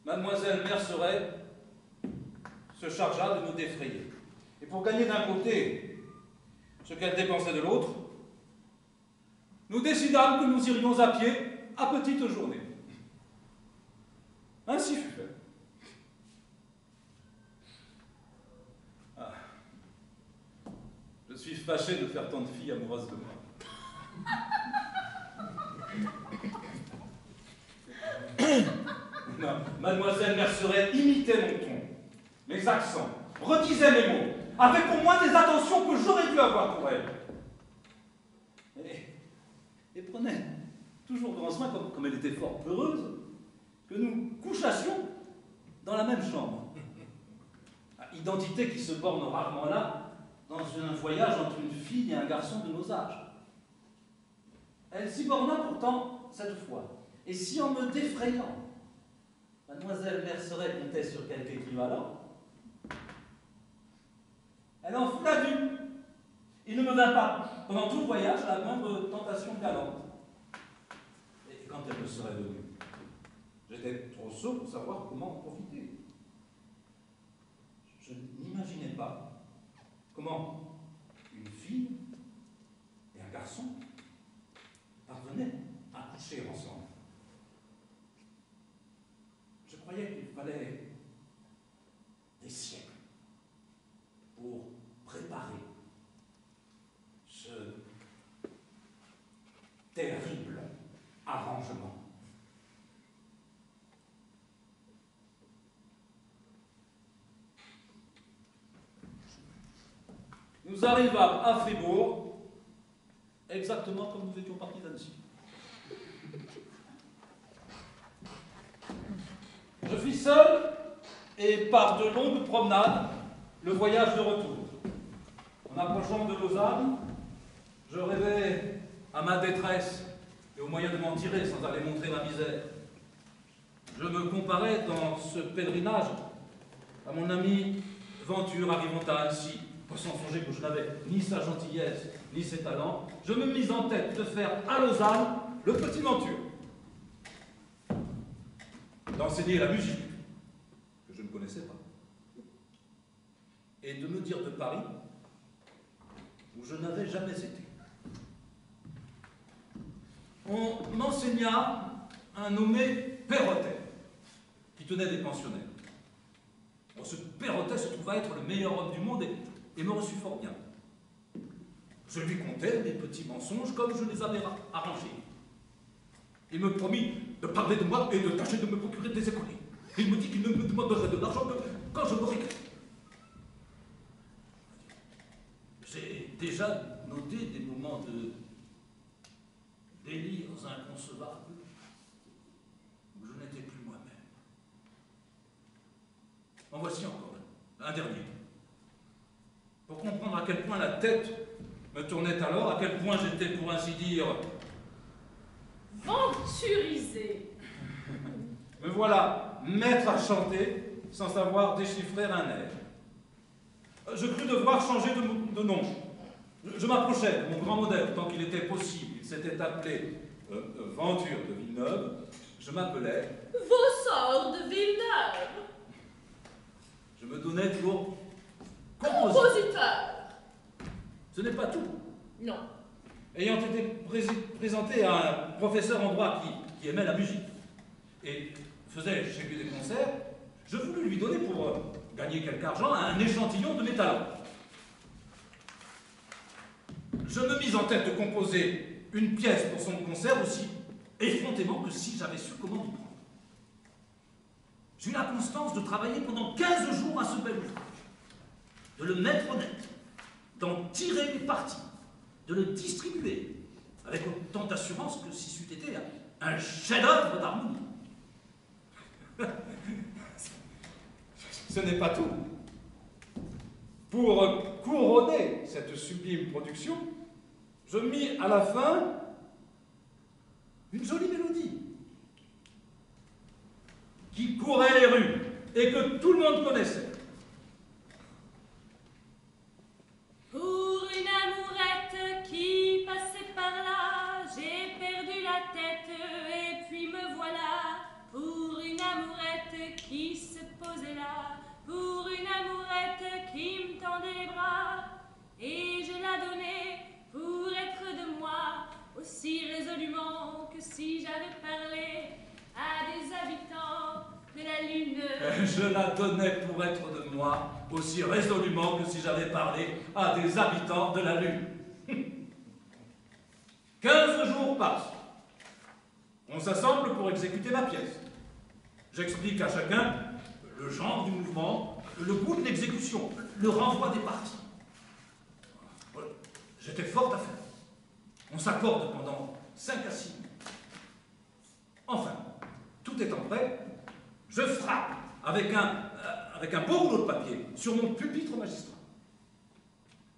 Mademoiselle Merceret se chargea de nous défrayer. Et pour gagner d'un côté ce qu'elle dépensait de l'autre, nous décidâmes que nous irions à pied à petite journée. Ainsi fut fait. Je suis fâché de faire tant de filles amoureuses de moi. Non, Mademoiselle Merceret imitait mon ton, mes accents, redisait mes mots, avait pour moi des attentions que j'aurais dû avoir pour elle. et prenait toujours grand soin, comme elle était fort peureuse, que nous couchassions dans la même chambre. Identité qui se borne rarement là, dans un voyage entre une fille et un garçon de nos âges. Elle s'y borna pourtant cette fois, et si en me défrayant, mademoiselle Merceret comptait sur quelque équivalent, elle en fut la vue. Il ne me vint pas, pendant tout le voyage, la moindre tentation galante. Et quand elle me serait venue, j'étais trop sot pour savoir comment en profiter. Je n'imaginais pas comment une fille et un garçon parvenaient à coucher ensemble. Je croyais qu'il fallait des siècles pour préparer ce terrible arrangement. Nous arrivâmes à Fribourg, exactement comme nous étions partis d'Annecy. Je fis seul, et par de longues promenades, le voyage de retour. En approchant de Lausanne, je rêvais à ma détresse et aux moyens de m'en tirer sans aller montrer ma misère. Je me comparais dans ce pèlerinage à mon ami Venture arrivant à Annecy, sans songer que je n'avais ni sa gentillesse, ni ses talents. Je me mis en tête de faire à Lausanne le petit Venture, d'enseigner la musique, que je ne connaissais pas, et de me dire de Paris, où je n'avais jamais été. On m'enseigna un nommé Perrotet, qui tenait des pensionnaires. Bon, ce Perrotet se trouva être le meilleur homme du monde et me reçut fort bien. Je lui contai mes petits mensonges comme je les avais arrangés. Il me promit de parler de moi et de tâcher de me procurer des écoliers. Il me dit qu'il ne me demanderait de l'argent que quand je m'aurais gagné. J'ai déjà noté des moments de délires inconcevables où je n'étais plus moi-même. En voici encore un dernier. Pour comprendre à quel point la tête me tournait alors, à quel point j'étais, pour ainsi dire, venturisé. Me voilà, maître à chanter, sans savoir déchiffrer un air. Je crus devoir changer de nom. Je m'approchais de mon grand modèle, tant qu'il était possible. Il s'était appelé Venture de Villeneuve. Je m'appelais Vos sorts de Villeneuve. Je me donnais pour compositeur. Ce n'est pas tout. Non. Ayant été présenté à un professeur en droit qui aimait la musique et faisait chez lui des concerts, je voulus lui donner pour gagner quelque argent un échantillon de mes talents. Je me mis en tête de composer une pièce pour son concert aussi effrontément que si j'avais su comment y prendre. J'eus la constance de travailler pendant 15 jours à ce bel ouvrage, de le mettre en net, d'en tirer les parties, de le distribuer avec autant d'assurance que si c'eût été un chef-d'œuvre d'harmonie. Ce n'est pas tout. Pour couronner cette sublime production, je mis à la fin une jolie mélodie qui courait les rues et que tout le monde connaissait. Pour une amourette qui passait par là, j'ai perdu la tête et puis me voilà. Pour une amourette qui se posait là, pour une amourette qui me tendait les bras, et je la donnais pour être de moi, aussi résolument que si j'avais parlé à des habitants de la lune. Je la donnais pour être de moi, aussi résolument que si j'avais parlé à des habitants de la Lune. 15 jours passent. On s'assemble pour exécuter ma pièce. J'explique à chacun le genre du mouvement, le goût de l'exécution, le renvoi des parties. J'étais fort à faire. On s'accorde pendant 5 à 6. Enfin, tout étant prêt, je frappe avec un beau rouleau de papier sur mon pupitre magistral.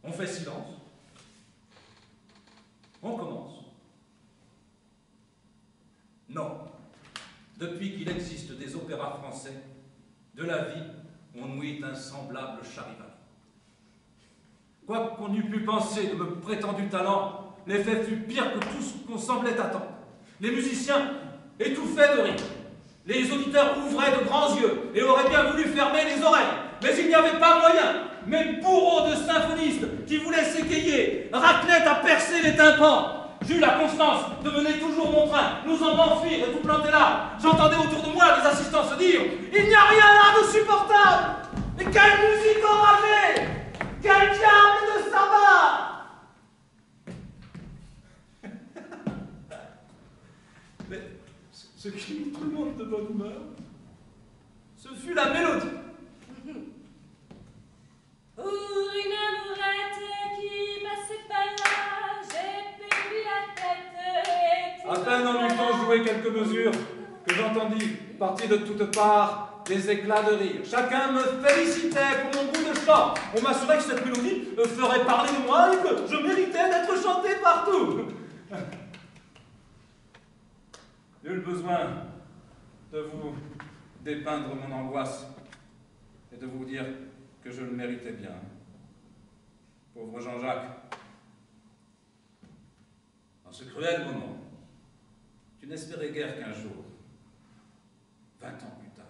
On fait silence. On commence. Non. Depuis qu'il existe des opéras français, de la vie, on ouït un semblable charivari. Quoi qu'on eût pu penser de me prétendu talent, l'effet fut pire que tout ce qu'on semblait attendre. Les musiciens étouffaient de rire. Les auditeurs ouvraient de grands yeux et auraient bien voulu fermer les oreilles. Mais il n'y avait pas moyen. Mes bourreaux de symphonistes qui voulaient s'égayer raclaient à percer les tympans. J'eus la constance de mener toujours mon train, nous en enfuir et tout planter là. J'entendais autour de moi les assistants se dire « Il n'y a rien là de supportable! Mais quelle musique enragée! Quel diable de sabbat !» Mais ce qui mit tout le monde de bonne humeur, ce fut la mélodie. Pour une amourette qui passait par là, j'ai perdu la tête. À peine en eut-on joué quelques mesures que j'entendis partir de toutes parts des éclats de rire. Chacun me félicitait pour mon goût de chant. On m'assurait que cette mélodie ferait parler de moi et que je méritais d'être chanté partout. Nul besoin de vous dépeindre mon angoisse et de vous dire que je le méritais bien. Pauvre Jean-Jacques. En ce cruel moment, tu n'espérais guère qu'un jour, 20 ans plus tard,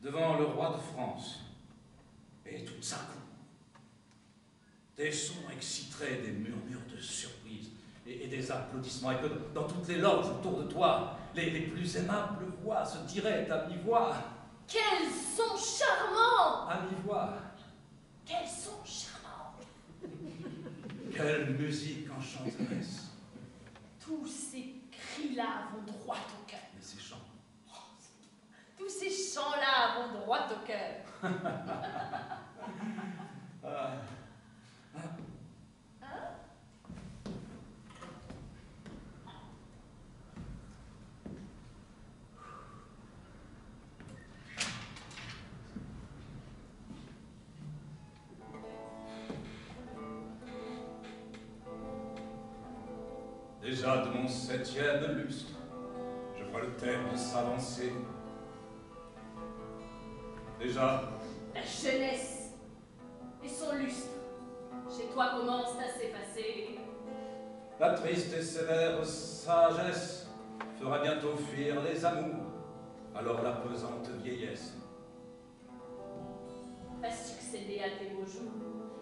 devant le roi de France, et tout à coup, des sons exciteraient des murmures de surprise et des applaudissements, et que dans toutes les loges autour de toi, les plus aimables voix se diraient à mi-voix. Quels sons charmants! À mi-voix. Quels sons charmants! Quelle musique enchanteresse! Tous ces cris-là vont droit au cœur. Et ces chants. Tous ces chants-là vont droit au cœur. Déjà de mon 7e lustre, je vois le terme s'avancer. Déjà, La jeunesse et son lustre, chez toi commencent à s'effacer. la triste et sévère sagesse fera bientôt fuir les amours, alors la pesante vieillesse Va succéder à tes beaux jours.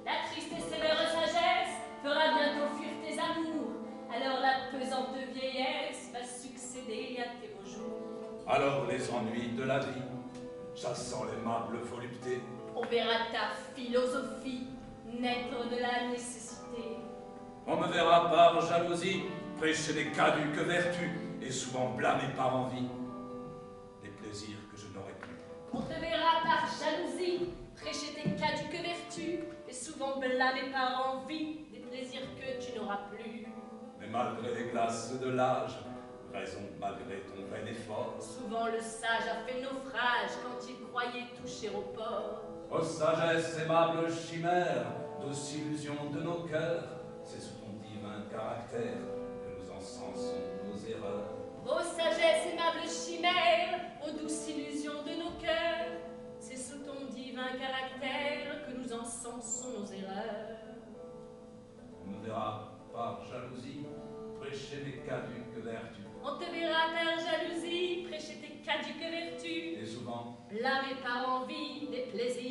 La triste et sévère sagesse fera bientôt fuir tes amours. Alors la pesante vieillesse va succéder à tes beaux jours. Alors les ennuis de la vie, chassant l'aimable volupté, On verra ta philosophie naître de la nécessité. on me verra par jalousie prêcher des caduques vertus et souvent blâmer par envie des plaisirs que je n'aurais plus. On te verra par jalousie prêcher tes caduques vertus et souvent blâmer par envie des plaisirs que tu n'auras plus. Mais malgré les glaces de l'âge, raison malgré ton vain effort, Souvent le sage a fait naufrage quand il croyait toucher au port. ô sagesse aimable chimère, douce illusion de nos cœurs, c'est sous ton divin caractère que nous encensons nos erreurs. Ô sagesse aimable chimère, ô douce illusion de nos cœurs, c'est sous ton divin caractère que nous encensons nos erreurs. On me verra par jalousie prêcher mes caduques vertus, On te verra par jalousie prêcher tes caduques vertus, et souvent blâmer par envie des plaisirs